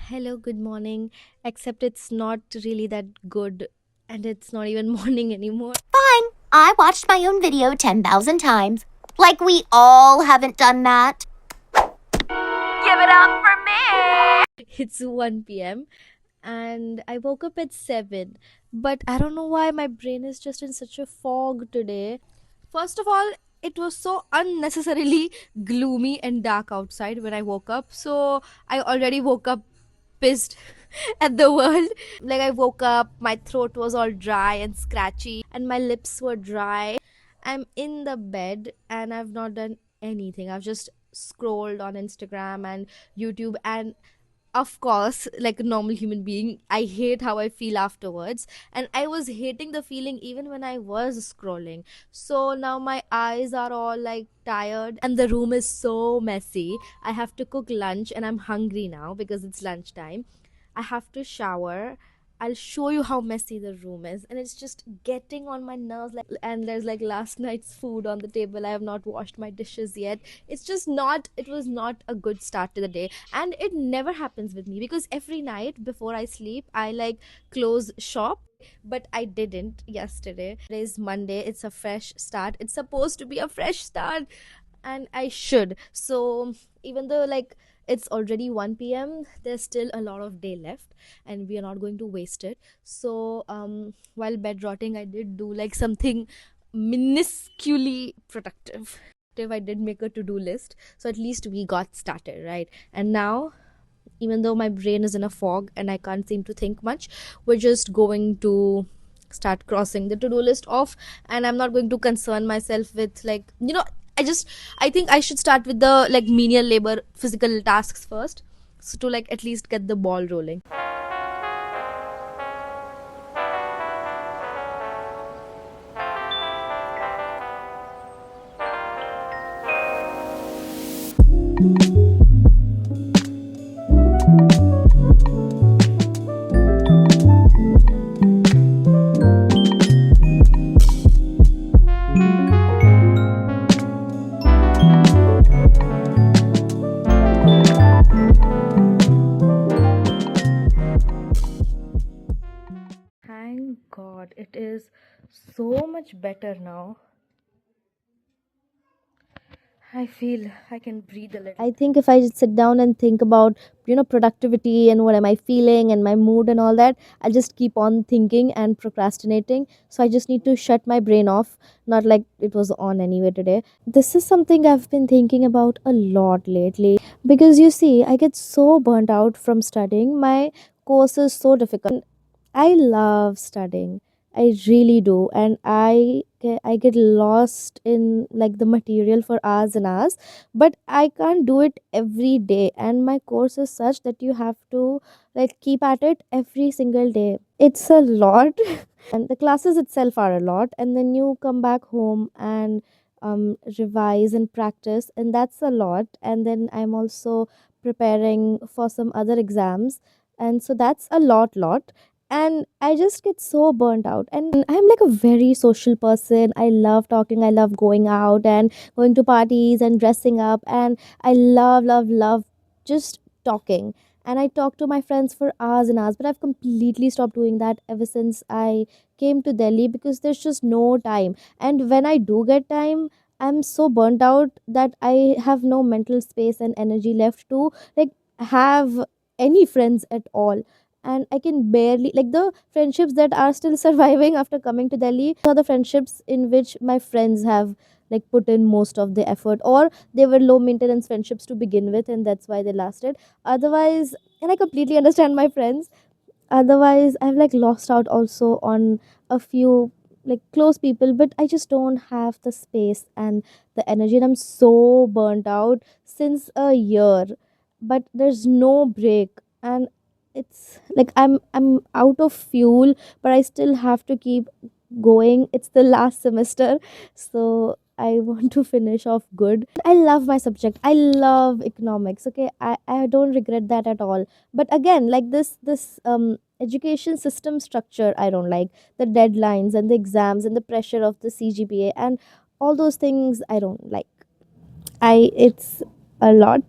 Hello, good morning. Except it's not really that good and it's not even morning anymore. Fine. I watched my own video 10,000 times. Like we all haven't done that. Give it up for me! It's 1 p.m. and I woke up at 7. But I don't know why my brain is just in such a fog today. First of all, it was so unnecessarily gloomy and dark outside when I woke up. So I already woke up pissed at the world. Like I woke up, my throat was all dry and scratchy, and my lips were dry. I'm in the bed and I've not done anything. I've just scrolled on Instagram and YouTube, and of course, like a normal human being, I hate how I feel afterwards, and I was hating the feeling even when I was scrolling. So now my eyes are all like tired and the room is so messy. I have to cook lunch and I'm hungry now because it's lunchtime. I have to shower. I'll show you how messy the room is, and it's just getting on my nerves. Like, and there's like last night's food on the table. I have not washed my dishes yet. It's just not. It was not a good start to the day, and it never happens with me because every night before I sleep, I like close shop. But I didn't yesterday. Today is Monday. It's a fresh start. It's supposed to be a fresh start, and I should. So even though like it's already 1 p.m., there's still a lot of day left and we are not going to waste it. So while bed rotting, I did do like something minusculely productive. I did make a to-do list, so at least we got started, right? And now, even though my brain is in a fog and I can't seem to think much, we're just going to start crossing the to-do list off, and I'm not going to concern myself with like, I think I should start with the like menial labor physical tasks first, so to like at least get the ball rolling. Thank God, it is so much better now. I feel I can breathe a little. I think if I just sit down and think about, productivity and what am I feeling and my mood and all that, I'll just keep on thinking and procrastinating. So I just need to shut my brain off, not like it was on anyway today. This is something I've been thinking about a lot lately because you see, I get so burnt out from studying. My course is so difficult. I love studying. I really do, and I get lost in like the material for hours and hours, but I can't do it every day. And my course is such that you have to like keep at it every single day. It's a lot, and the classes itself are a lot, and then you come back home and revise and practice, and that's a lot. And then I'm also preparing for some other exams, and so that's a lot, and I just get so burnt out. And I'm like a very social person. I love talking, I love going out and going to parties and dressing up, and I love just talking. And I talk to my friends for hours and hours, but I've completely stopped doing that ever since I came to Delhi because there's just no time. And when I do get time, I'm so burnt out that I have no mental space and energy left to like have any friends at all. And I can barely like the friendships that are still surviving after coming to Delhi are the friendships in which my friends have like put in most of the effort, or they were low maintenance friendships to begin with, and that's why they lasted. Otherwise, and I completely understand my friends, otherwise I've like lost out also on a few like close people, but I just don't have the space and the energy, and I'm so burnt out since a year, but there's no break. And it's like I'm out of fuel, but I still have to keep going. It's the last semester, so I want to finish off good. I love my subject, I love economics, okay, I don't regret that at all. But again, like this education system structure I don't like, the deadlines and the exams and the pressure of the CGPA and all those things I don't like. I It's a lot.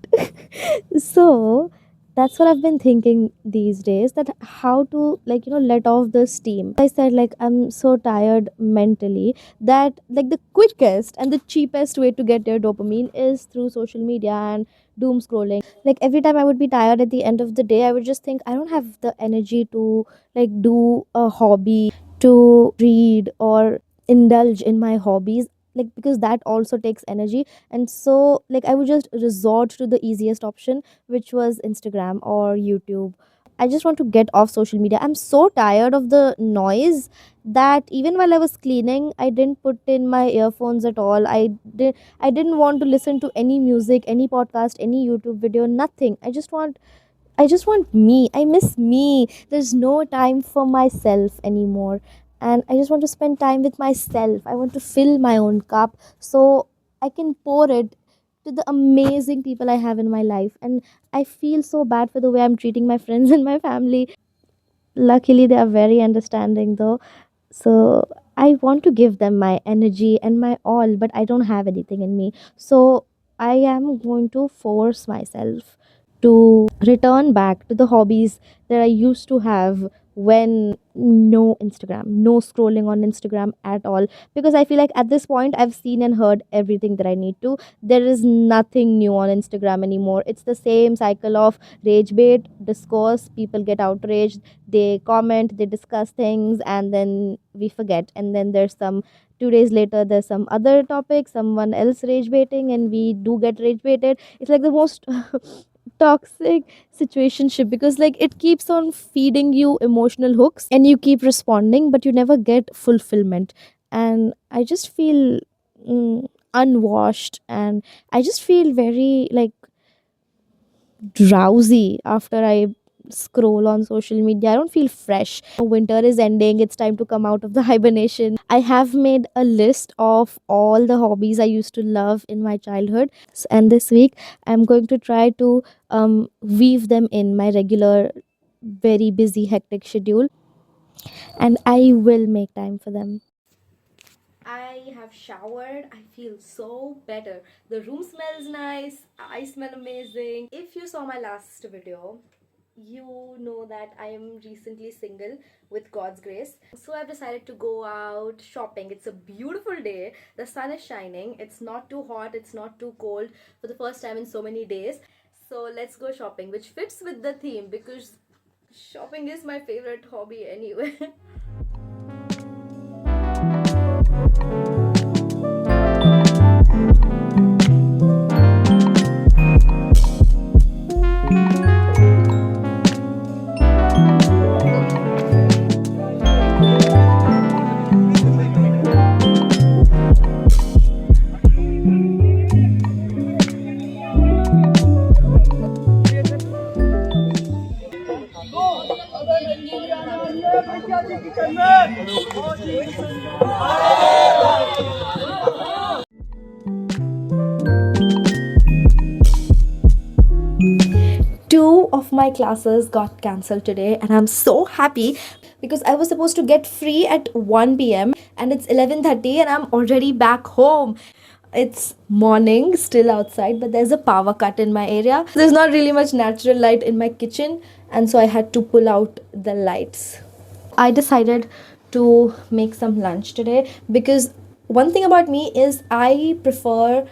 So That's what I've been thinking these days, that how to, like, let off the steam. I said, like, I'm so tired mentally, that like the quickest and the cheapest way to get your dopamine is through social media and doom scrolling. Like every time I would be tired at the end of the day, I would just think I don't have the energy to like do a hobby, to read or indulge in my hobbies, like because that also takes energy. And so like I would just resort to the easiest option, which was Instagram or YouTube. I just want to get off social media. I'm so tired of the noise that even while I was cleaning, I didn't put in my earphones at all. I didn't want to listen to any music, any podcast, any YouTube video, nothing. I just want me. I miss me. There's no time for myself anymore. And I just want to spend time with myself. I want to fill my own cup so I can pour it to the amazing people I have in my life. And I feel so bad for the way I'm treating my friends and my family. Luckily, they are very understanding though. So I want to give them my energy and my all, but I don't have anything in me. So I am going to force myself to return back to the hobbies that I used to have when no Instagram, no scrolling on Instagram at all. Because I feel like at this point, I've seen and heard everything that I need to. There is nothing new on Instagram anymore. It's the same cycle of rage bait, discourse, people get outraged, they comment, they discuss things, and then we forget. And then there's some 2 days later, there's some other topic, someone else rage baiting, and we do get rage baited. It's like the most toxic situationship, because like it keeps on feeding you emotional hooks and you keep responding, but you never get fulfillment. And I just feel unwashed, and I just feel very like drowsy after I scroll on social media. I don't feel fresh. Winter is ending. It's time to come out of the hibernation. I have made a list of all the hobbies I used to love in my childhood. And this week, I'm going to try to weave them in my regular, very busy, hectic schedule. And I will make time for them. I have showered. I feel so better. The room smells nice. I smell amazing. If you saw my last video, you know that I am recently single with God's grace. So I've decided to go out shopping. It's a beautiful day. The sun is shining. It's not too hot. It's not too cold for the first time in so many days. So let's go shopping, which fits with the theme because shopping is my favorite hobby anyway. 2 of my classes got cancelled today, and I'm so happy because I was supposed to get free at 1 p.m. and it's 11:30 and I'm already back home. It's morning still outside, but there's a power cut in my area. There's not really much natural light in my kitchen, and so I had to pull out the lights. I decided to make some lunch today because one thing about me is I prefer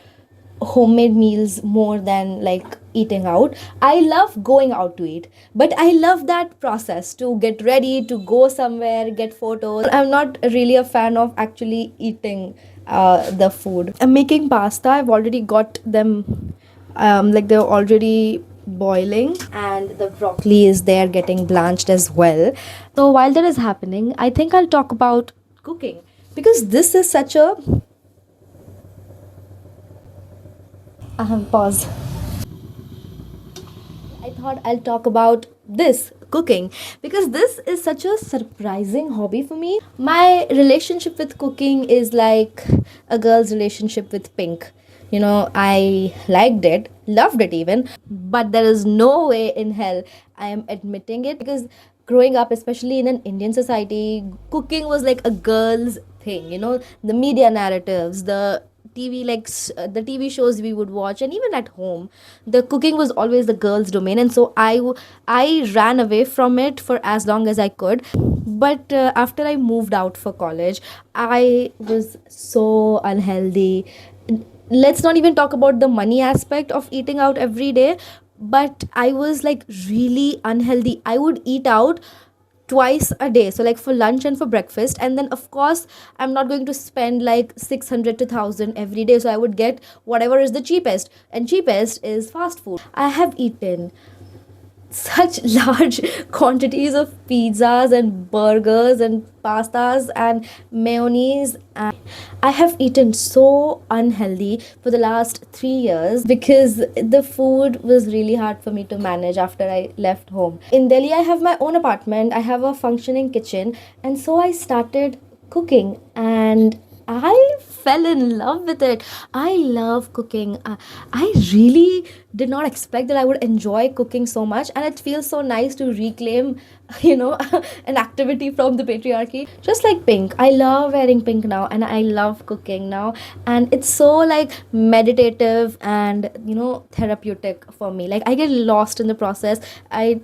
homemade meals more than like eating out. I love going out to eat, but I love that process to get ready, to go somewhere, get photos. I'm not really a fan of actually eating the food. I'm making pasta. I've already got them, like they're already boiling, and the broccoli is there getting blanched as well. So while that is happening, I think I'll talk about cooking because this is such a pause. I thought I'll talk about this cooking because this is such a surprising hobby for me. My relationship with cooking is like a girl's relationship with pink. I liked it, loved it even, but there is no way in hell I am admitting it because growing up, especially in an Indian society, cooking was like a girl's thing. The media narratives, the TV, like the TV shows we would watch, and even at home, the cooking was always the girls' domain, and so I ran away from it for as long as I could. But after I moved out for college, I was so unhealthy. Let's not even talk about the money aspect of eating out every day, but I was like really unhealthy. I would eat out twice a day, so like for lunch and for breakfast, and then of course I'm not going to spend like 600 to 1000 every day, so I would get whatever is the cheapest, and cheapest is fast food. I have eaten such large quantities of pizzas and burgers and pastas and mayonnaise, and I have eaten so unhealthy for the last 3 years because the food was really hard for me to manage after I left home. In Delhi, I have my own apartment, I have a functioning kitchen, and so I started cooking, and I fell in love with it. I love cooking. I really did not expect that I would enjoy cooking so much, and it feels so nice to reclaim, you know, an activity from the patriarchy. Just like pink, I love wearing pink now, and I love cooking now, and it's so like meditative and therapeutic for me. Like I get lost in the process. I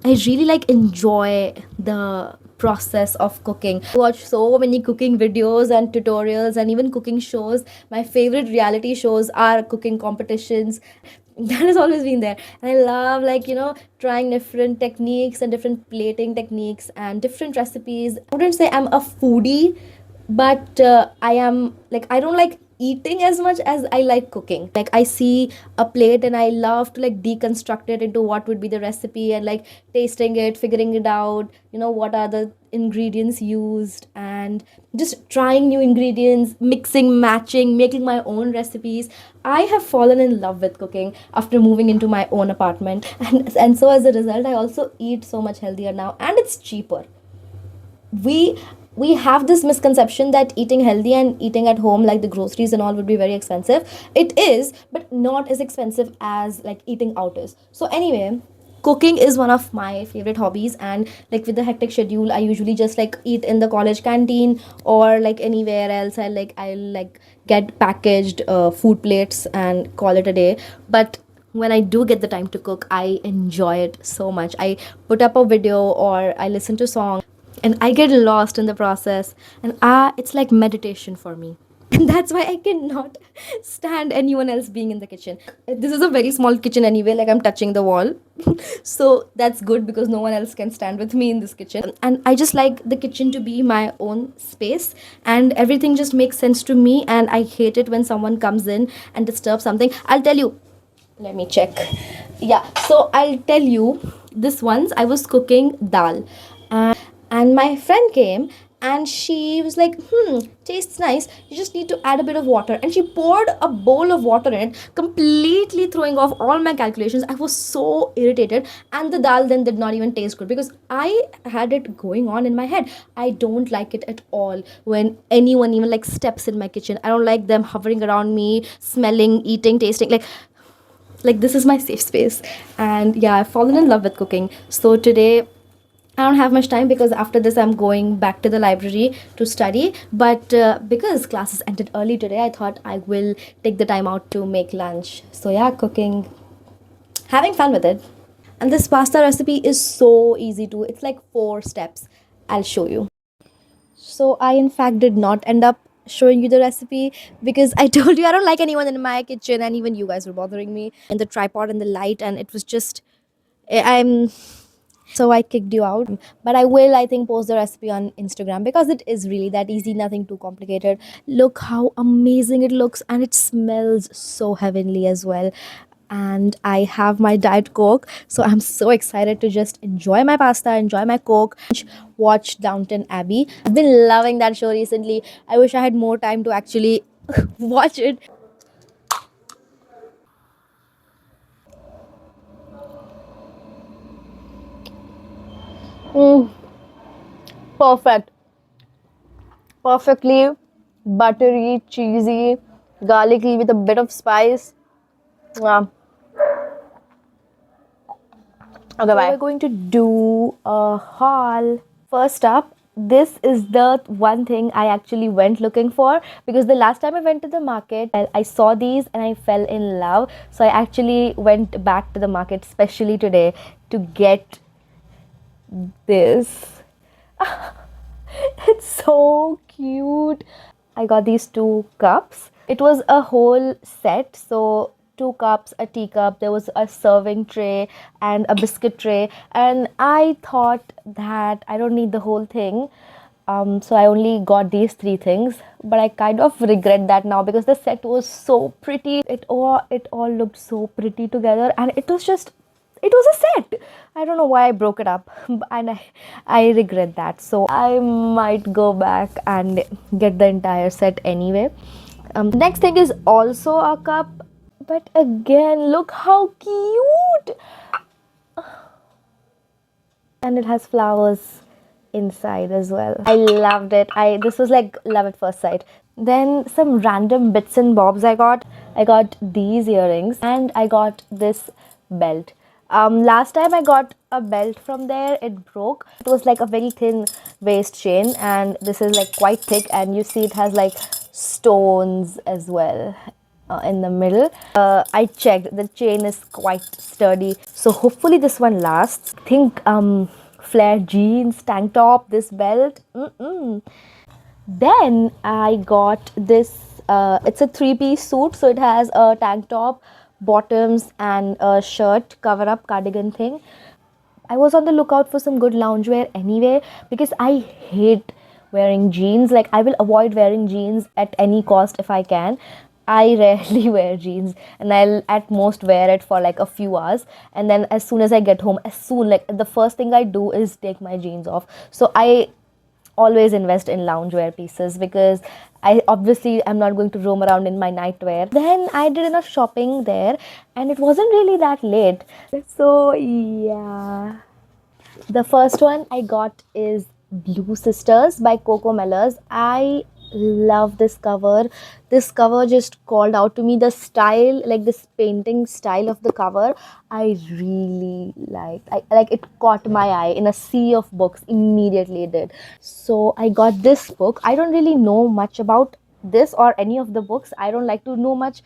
really like enjoy the process of cooking. I watch so many cooking videos and tutorials and even cooking shows. My favorite reality shows are cooking competitions. That has always been there. And I love like, trying different techniques and different plating techniques and different recipes. I wouldn't say I'm a foodie, but I am like, I don't like eating as much as I like cooking. Like I see a plate and I love to like deconstruct it into what would be the recipe, and like tasting it, figuring it out, what are the ingredients used, and just trying new ingredients, mixing, matching, making my own recipes. I have fallen in love with cooking after moving into my own apartment, and so as a result I also eat so much healthier now, and it's cheaper. We have this misconception that eating healthy and eating at home, like the groceries and all, would be very expensive. It is, but not as expensive as like eating out is. So anyway, cooking is one of my favorite hobbies, and like with the hectic schedule, I usually just like eat in the college canteen or like anywhere else. I get packaged food plates and call it a day. But when I do get the time to cook, I enjoy it so much. I put up a video or I listen to songs, and I get lost in the process, and it's like meditation for me. And that's why I cannot stand anyone else being in the kitchen. This is a very small kitchen anyway, like I'm touching the wall. So that's good because no one else can stand with me in this kitchen. And I just like the kitchen to be my own space, and everything just makes sense to me, and I hate it when someone comes in and disturbs something. I'll tell you, let me check. Yeah, so I'll tell you, this once I was cooking dal, and my friend came and she was like, tastes nice, you just need to add a bit of water, and she poured a bowl of water in it, completely throwing off all my calculations. I was so irritated, and the dal then did not even taste good because I had it going on in my head. I don't like it at all when anyone even like steps in my kitchen. I don't like them hovering around me, smelling, eating, tasting, like this is my safe space. And yeah, I've fallen in love with cooking. So today I don't have much time because after this I'm going back to the library to study. But because classes ended early today, I thought I will take the time out to make lunch. So yeah, cooking, having fun with it. And this pasta recipe is so easy too. It's like 4 steps. I'll show you. So I in fact did not end up showing you the recipe because I told you I don't like anyone in my kitchen, and even you guys were bothering me in the tripod and the light, and it was just I'm so I kicked you out. But I will, I think, post the recipe on Instagram because it is really that easy, nothing too complicated. Look how amazing it looks, and it smells so heavenly as well. And I have my diet coke, so I'm so excited to just enjoy my pasta, enjoy my coke, watch Downton Abbey. I've been loving that show recently. I wish I had more time to actually watch it. Mm, perfect. Perfectly buttery, cheesy, garlicky with a bit of spice. Yeah. Okay, bye. We're going to do a haul. First up, this is the one thing I actually went looking for, because the last time I went to the market, I saw these and I fell in love. So I actually went back to the market, especially today, to get this. It's so cute. I got these two cups. It was a whole set. So, two cups, a teacup, there was a serving tray, and a biscuit tray. And I thought that I don't need the whole thing. So, I only got these three things. But I kind of regret that now, because the set was so pretty. It all looked so pretty together. And it was a set. I don't know why I broke it up, and I regret that. So I might go back and get the entire set anyway. Next thing is also a cup, but again, look how cute! And it has flowers inside as well. I loved it. I This was like love at first sight. Then some random bits and bobs I got. I got these earrings and I got this belt. Last time I got a belt from there, it broke. It was like a very thin waist chain, and this is like quite thick, and you see it has like stones as well in the middle. I checked, the chain is quite sturdy, so hopefully this one lasts. I think flare jeans, tank top, this belt. Then I got this. It's a three-piece suit, so it has a tank top, bottoms, and a shirt cover up cardigan thing. I was on the lookout for some good loungewear anyway, because I hate wearing jeans. Like, I will avoid wearing jeans at any cost if I can. I rarely wear jeans, and I'll at most wear it for like a few hours, and then as soon as I get home, like the first thing I do is take my jeans off. So I always invest in loungewear pieces, because I obviously am not going to roam around in my nightwear. Then I did enough shopping there, and it wasn't really that late. So yeah. The first one I got is Blue Sisters by Coco Mellors. I love this cover. This cover just called out to me. The style, like this painting style of the cover, I really liked. I like it, caught my eye in a sea of books. Immediately it did. So I got this book. I don't really know much about this or any of the books. I don't like to know much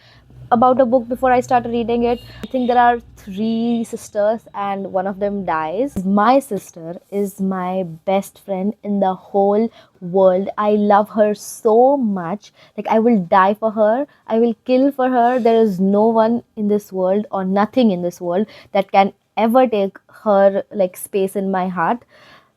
about a book before I started reading it. I think there are three sisters and one of them dies. My sister is my best friend in the whole world. I love her so much. Like, I will die for her. I will kill for her. There is no one in this world or nothing in this world that can ever take her like space in my heart.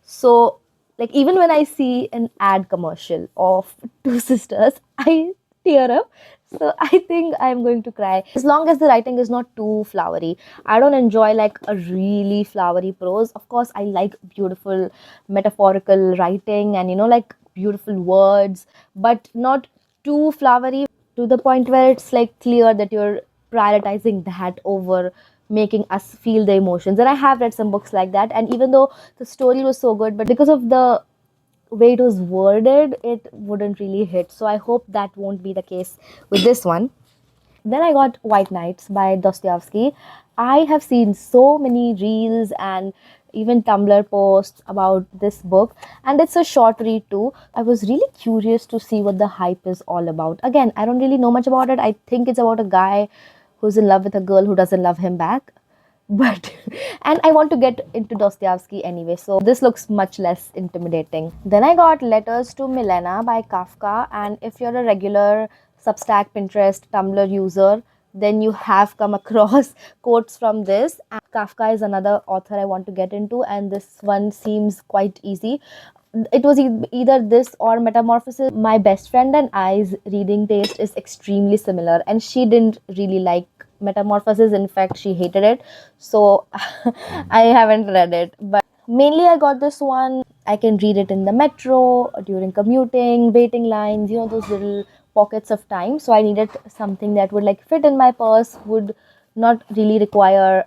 So, like, even when I see an ad commercial of two sisters, I tear up. So I think I'm going to cry. As long as the writing is not too flowery. I don't enjoy like a really flowery prose. Of course, I like beautiful metaphorical writing and like beautiful words, but not too flowery, to the point where it's like clear that you're prioritizing that over making us feel the emotions. And I have read some books like that, and even though the story was so good, but because of the way it was worded, it wouldn't really hit. So I hope that won't be the case with this one. Then I got White Nights by Dostoevsky. I have seen so many reels and even Tumblr posts about this book, and it's a short read too. I was really curious to see what the hype is all about. Again, I don't really know much about it. I think it's about a guy who's in love with a girl who doesn't love him back. But and I want to get into Dostoevsky anyway, so this looks much less intimidating. Then I got Letters to Milena by Kafka, and if you're a regular Substack, Pinterest, Tumblr user, then you have come across quotes from this. And Kafka is another author I want to get into, and this one seems quite easy. It was either this or Metamorphosis. My best friend and I's reading taste is extremely similar, and she didn't really like Metamorphosis. In fact, she hated it. So I haven't read it. But mainly, I got this one. I can read it in the metro, during commuting, waiting lines, those little pockets of time. So I needed something that would like fit in my purse, would not really require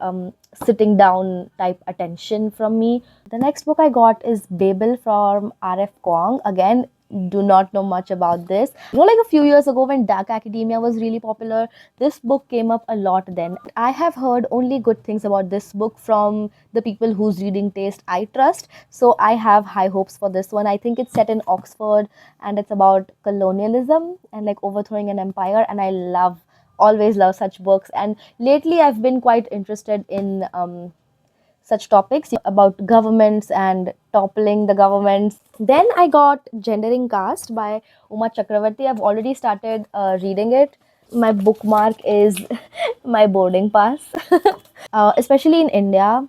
sitting down type attention from me. The next book I got is Babel from R.F. Kuang. Again, do not know much about this. Like a few years ago when Dark Academia was really popular, this book came up a lot then. I have heard only good things about this book from the people whose reading taste I trust. So I have high hopes for this one. I think it's set in Oxford and it's about colonialism and like overthrowing an empire. And I always love such books. And lately I've been quite interested in such topics about governments and toppling the governments. Then I got Gendering Caste by Uma Chakravarti. I've already started reading it. My bookmark is my boarding pass. Especially in India,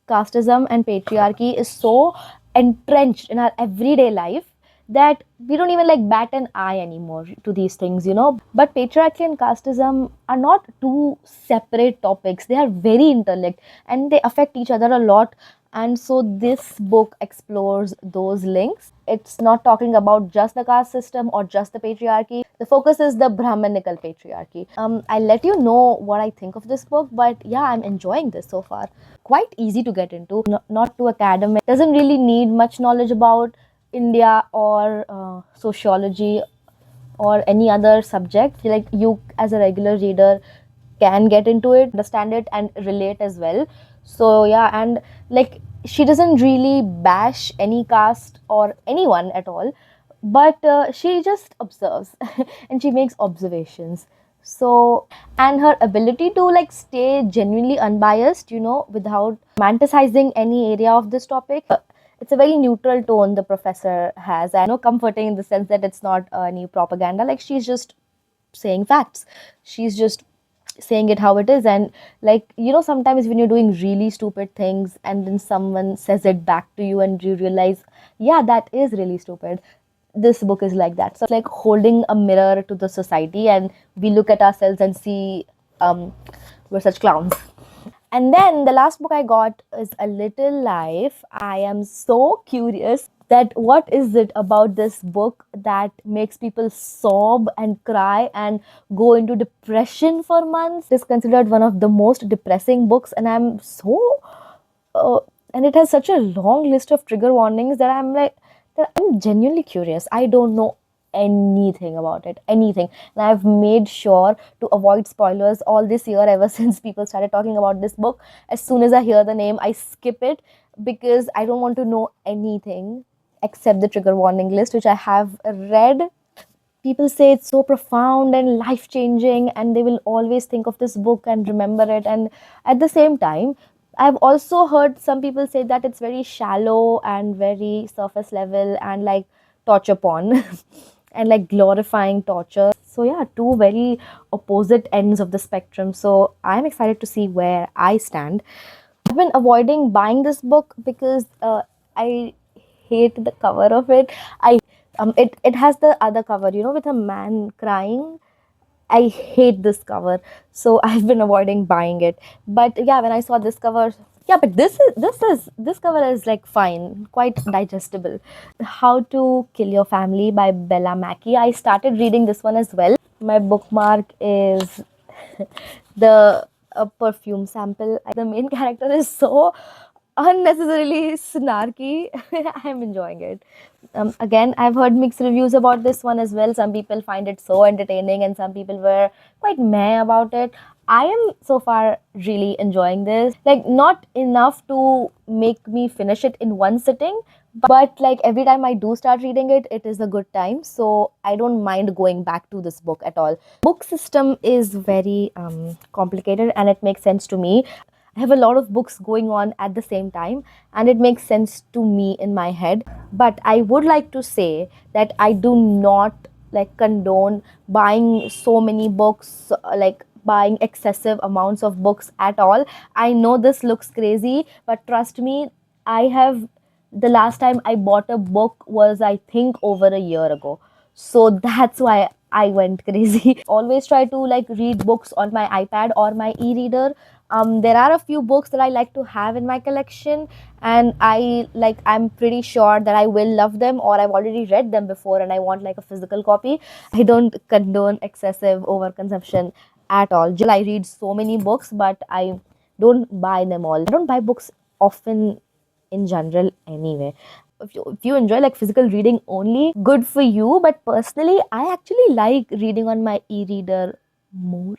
casteism and patriarchy is so entrenched in our everyday life that we don't even like bat an eye anymore to these things. But patriarchy and casteism are not two separate topics. They are very interlinked and they affect each other a lot. And so this book explores those links. It's not talking about just the caste system or just the patriarchy. The focus is the Brahmanical patriarchy. I'll let you know what I think of this book, but yeah, I'm enjoying this so far. Quite easy to get into, not too academic. Doesn't really need much knowledge about India or sociology or any other subject. Like you, as a regular reader, can get into it, understand it, and relate as well. So yeah, and like she doesn't really bash any caste or anyone at all, but she just observes and she makes observations. So, and her ability to like stay genuinely unbiased, without romanticizing any area of this topic. It's a very neutral tone the professor has, and comforting in the sense that it's not any propaganda. Like she's just saying facts. She's just saying it how it is. And like sometimes when you're doing really stupid things and then someone says it back to you and you realize, yeah, that is really stupid. This book is like that. So it's like holding a mirror to the society, and we look at ourselves and see we're such clowns. And then the last book I got is A Little Life. I am so curious that what is it about this book that makes people sob and cry and go into depression for months. It's considered one of the most depressing books, and I'm so uh, and it has such a long list of trigger warnings that I'm genuinely curious. I don't know anything about it, anything. And I've made sure to avoid spoilers all this year ever since people started talking about this book. As soon as I hear the name, I skip it because I don't want to know anything except the trigger warning list, which I have read. People say it's so profound and life changing, and they will always think of this book and remember it. And at the same time, I've also heard some people say that it's very shallow and very surface level and like torture porn and like glorifying torture. So yeah, two very opposite ends of the spectrum. So I'm excited to see where I stand. I've been avoiding buying this book because I hate the cover of it. It has the other cover, with a man crying. I hate this cover, so I've been avoiding buying it. But yeah, when I saw this cover, yeah, but this cover is like fine, quite digestible. How to Kill Your Family by Bella Mackey. I started reading this one as well. My bookmark is the perfume sample. The main character is so unnecessarily snarky. I'm enjoying it. Again, I've heard mixed reviews about this one as well. Some people find it so entertaining, and some people were quite meh about it. I am so far really enjoying this. Like, not enough to make me finish it in one sitting, but like every time I do start reading it, it is a good time. So I don't mind going back to this book at all. Book system is very complicated, and it makes sense to me. I have a lot of books going on at the same time, and it makes sense to me in my head. But I would like to say that I do not like condone buying so many books, like buying excessive amounts of books at all. I know this looks crazy, but trust me, I have the last time I bought a book was, I think, over a year ago. So that's why I went crazy. Always try to like read books on my iPad or my e-reader. There are a few books that I like to have in my collection, and I'm pretty sure that I will love them, or I've already read them before and I want like a physical copy. I don't condone excessive overconsumption at all. I read so many books, but I don't buy them all. I don't buy books often in general anyway. if you enjoy like physical reading only, good for you. But personally, I actually like reading on my e-reader more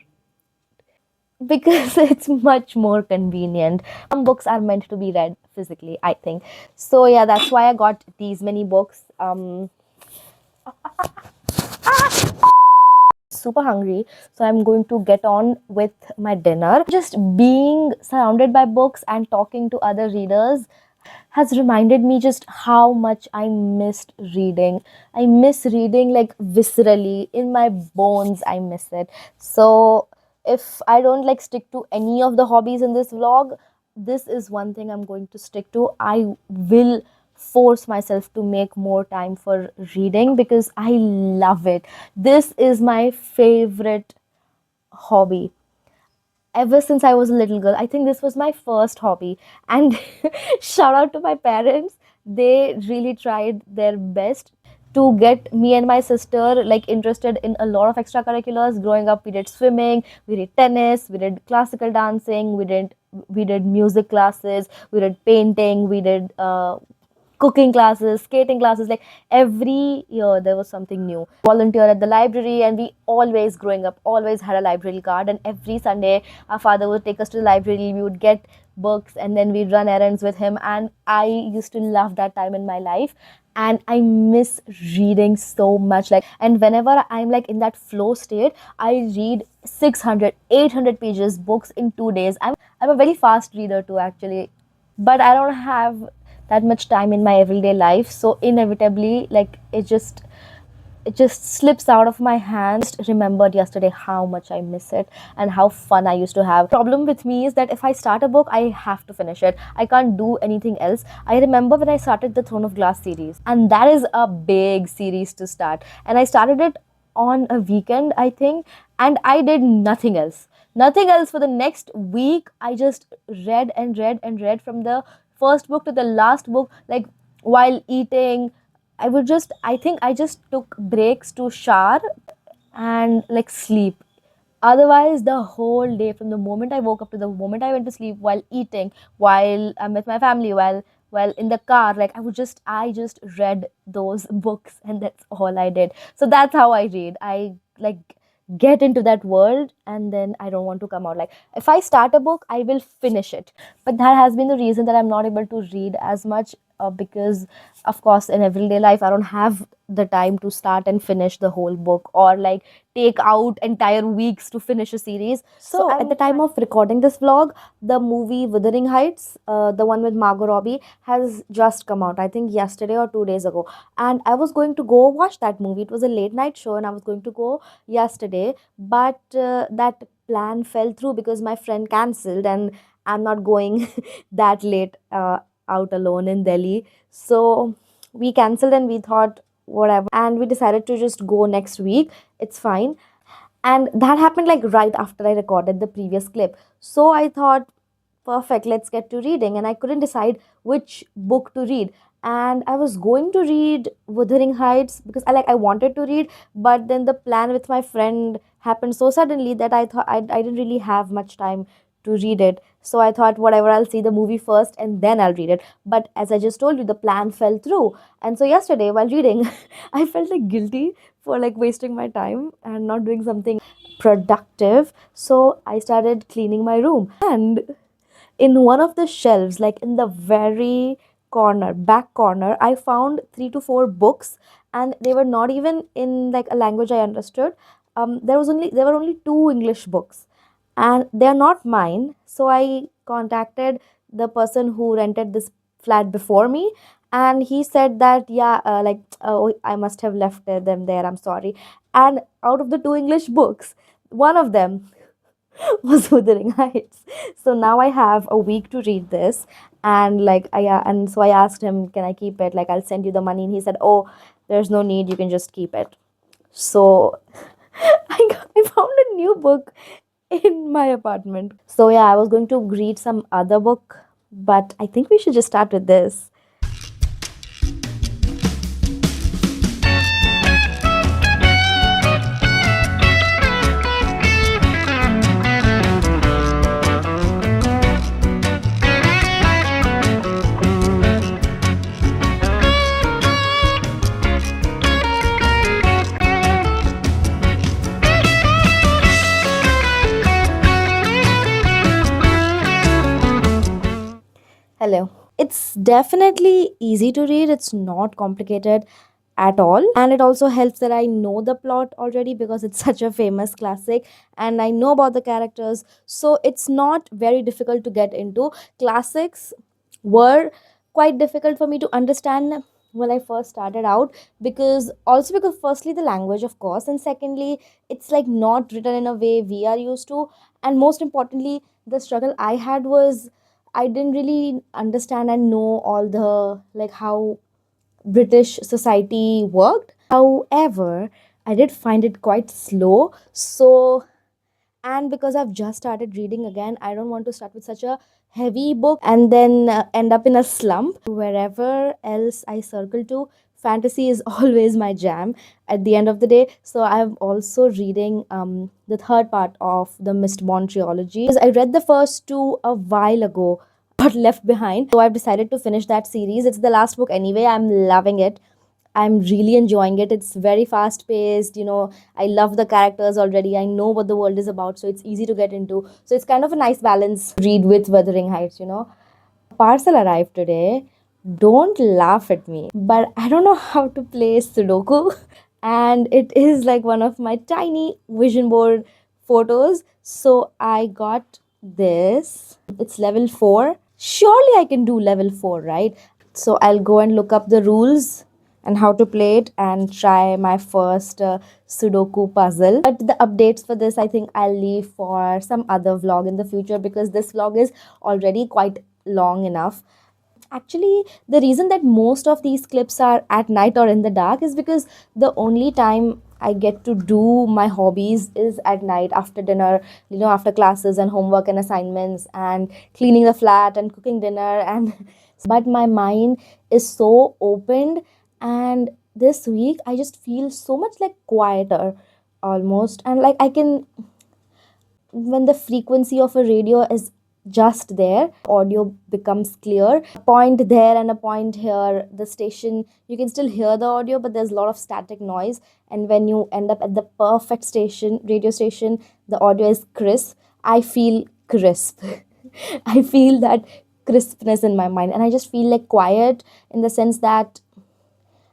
because it's much more convenient. Some books are meant to be read physically, I think. So yeah, that's why I got these many books. Super hungry, so I'm going to get on with my dinner. Just being surrounded by books and talking to other readers has reminded me just how much I missed reading. I miss reading like viscerally in my bones. I miss it. So if I don't like stick to any of the hobbies in this vlog, this is one thing I'm going to stick to. I will force myself to make more time for reading because I love it. This is my favorite hobby ever since I was a little girl. I think this was my first hobby. And shout out to my parents. They really tried their best to get me and my sister like interested in a lot of extracurriculars. Growing up, we did swimming, we did tennis, we did classical dancing, we did music classes, we did painting, we did cooking classes, skating classes. Like every year there was something new. Volunteer at the library, and we always, growing up, always had a library card. And every Sunday, our father would take us to the library. We would get books, and then we'd run errands with him. And I used to love that time in my life. And I miss reading so much. Like, and whenever I'm like in that flow state, I read 600, 800 pages books in 2 days. I'm a very fast reader too, actually, but I don't have that much time in my everyday life, so inevitably like it just slips out of my hands. Just remembered yesterday how much I miss it and how fun I used to have. Problem with me is that if I start a book, I have to finish it. I can't do anything else. I remember when I started the Throne of Glass series, and that is a big series to start, and I started it on a weekend, I think, and I did nothing else for the next week. I just read and read and read from the first book to the last book, like while eating. I think I just took breaks to shower and like sleep. Otherwise, the whole day, from the moment I woke up to the moment I went to sleep, while eating, while I'm with my family, while in the car, like I just read those books, and that's all I did. So that's how I read. I like get into that world, and then I don't want to come out. Like if I start a book, I will finish it. But that has been the reason that I'm not able to read as much, because of course in everyday life I don't have the time to start and finish the whole book, or like take out entire weeks to finish a series. So at the time of recording this vlog, the movie Wuthering Heights, the one with Margot Robbie, has just come out, I think yesterday or 2 days ago. And I was going to go watch that movie. It was a late night show, and I was going to go yesterday, but that plan fell through because my friend cancelled, and I'm not going that late out alone in Delhi. So we cancelled, and we thought whatever, and we decided to just go next week. It's fine. And that happened like right after I recorded the previous clip. So I thought, perfect, let's get to reading. And I couldn't decide which book to read. And I was going to read Wuthering Heights because I wanted to read, but then the plan with my friend happened so suddenly that I thought I didn't really have much time to read it. So I thought, whatever, I'll see the movie first and then I'll read it. But as I just told you, the plan fell through. And so yesterday while reading, I felt like guilty for like wasting my time and not doing something productive. So I started cleaning my room. And in one of the shelves, like in the very back corner, I found 3 to 4 books, and they were not even in like a language I understood. There were only 2 English books, and they are not mine. So I contacted the person who rented this flat before me, and he said that, yeah, oh, I must have left them there, I'm sorry. And out of the 2 English books, one of them was Wuthering Heights. So now I have a week to read this, and and so I asked him, can I keep it? Like, I'll send you the money, and he said, oh, there's no need, you can just keep it. So I found a new book in my apartment. So yeah, I was going to read some other book, but I think we should just start with this. definitely easy to read. It's not complicated at all, and it also helps that I know the plot already because it's such a famous classic and I know about the characters, so it's not very difficult to get into. Classics were quite difficult for me to understand when I first started out, because also because firstly the language, of course, and secondly it's like not written in a way we are used to, and most importantly the struggle I had was I didn't really understand and know all the like how British society worked. However, I did find it quite slow. So, and because I've just started reading again, I don't want to start with such a heavy book and then end up in a slump. Wherever else I circle to, fantasy is always my jam at the end of the day. So I'm also reading the third part of the Mistborn trilogy. I read the first two a while ago, got left behind. So I've decided to finish that series. It's the last book anyway. I'm loving it. I'm really enjoying it. It's very fast paced. I love the characters already. I know what the world is about, so it's easy to get into. So it's kind of a nice balance read with Wuthering Heights. Parcel arrived today. Don't laugh at me, but I don't know how to play Sudoku. And it is like one of my tiny vision board photos. So I got this. It's level 4. Surely I can do level 4, right? So I'll go and look up the rules and how to play it and try my first Sudoku puzzle. But the updates for this, I think I'll leave for some other vlog in the future because this vlog is already quite long enough. Actually, the reason that most of these clips are at night or in the dark is because the only time I get to do my hobbies is at night after dinner, after classes and homework and assignments and cleaning the flat and cooking dinner and but my mind is so opened, and this week I just feel so much like quieter almost, and like I can, when the frequency of a radio is just there, audio becomes clear. A point there and a point here, the station, you can still hear the audio, but there's a lot of static noise. And when you end up at the perfect station, radio station, the audio is crisp. I feel crisp. I feel that crispness in my mind, and I just feel like quiet in the sense that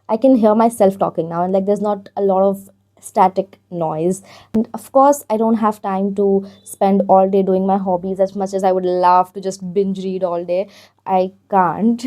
I can hear myself talking now, and like there's not a lot of static noise. And of course, I don't have time to spend all day doing my hobbies as much as I would love to just binge read all day. I can't.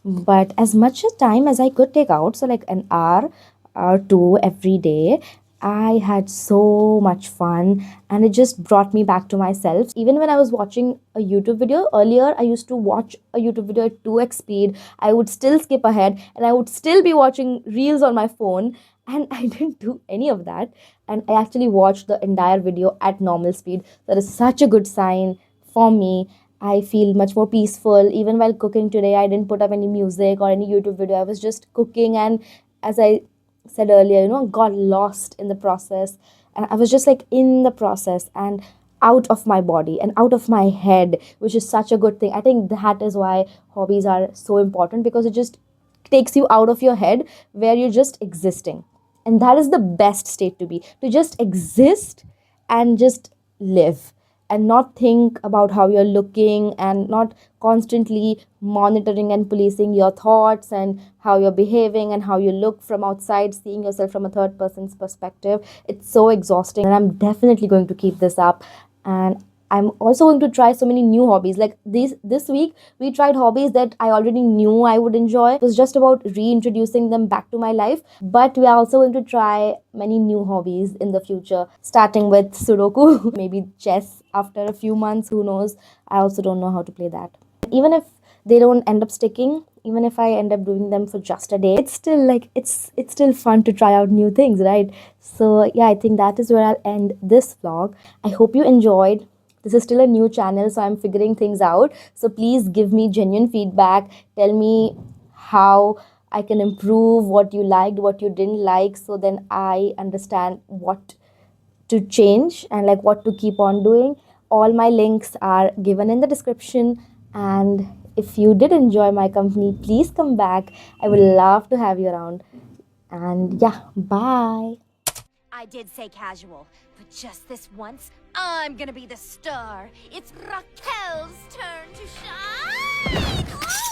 But as much time as I could take out, so like an hour or two every day, I had so much fun, and it just brought me back to myself. Even when I was watching a YouTube video earlier, I used to watch a YouTube video at 2x speed. I would still skip ahead and I would still be watching reels on my phone, and I didn't do any of that. And I actually watched the entire video at normal speed. That is such a good sign for me. I feel much more peaceful. Even while cooking today, I didn't put up any music or any YouTube video. I was just cooking, and as I said earlier, got lost in the process, and I was just like in the process and out of my body and out of my head, which is such a good thing. I think that is why hobbies are so important, because it just takes you out of your head where you're just existing, and that is the best state to be, to just exist and just live and not think about how you're looking and not constantly monitoring and policing your thoughts and how you're behaving and how you look from outside, seeing yourself from a third person's perspective. It's so exhausting, and I'm definitely going to keep this up. And I'm also going to try so many new hobbies. Like this week, we tried hobbies that I already knew I would enjoy. It was just about reintroducing them back to my life. But we are also going to try many new hobbies in the future, starting with Sudoku, maybe chess after a few months. Who knows? I also don't know how to play that. Even if they don't end up sticking, even if I end up doing them for just a day, it's still like it's still fun to try out new things, right? So yeah, I think that is where I'll end this vlog. I hope you enjoyed. This is still a new channel, so I'm figuring things out. So please give me genuine feedback. Tell me how I can improve, what you liked, what you didn't like, so then I understand what to change and like what to keep on doing. All my links are given in the description, and if you did enjoy my company, please come back. I would love to have you around. And yeah, bye. I did say casual, but just this once, I'm gonna be the star. It's Raquel's turn to shine!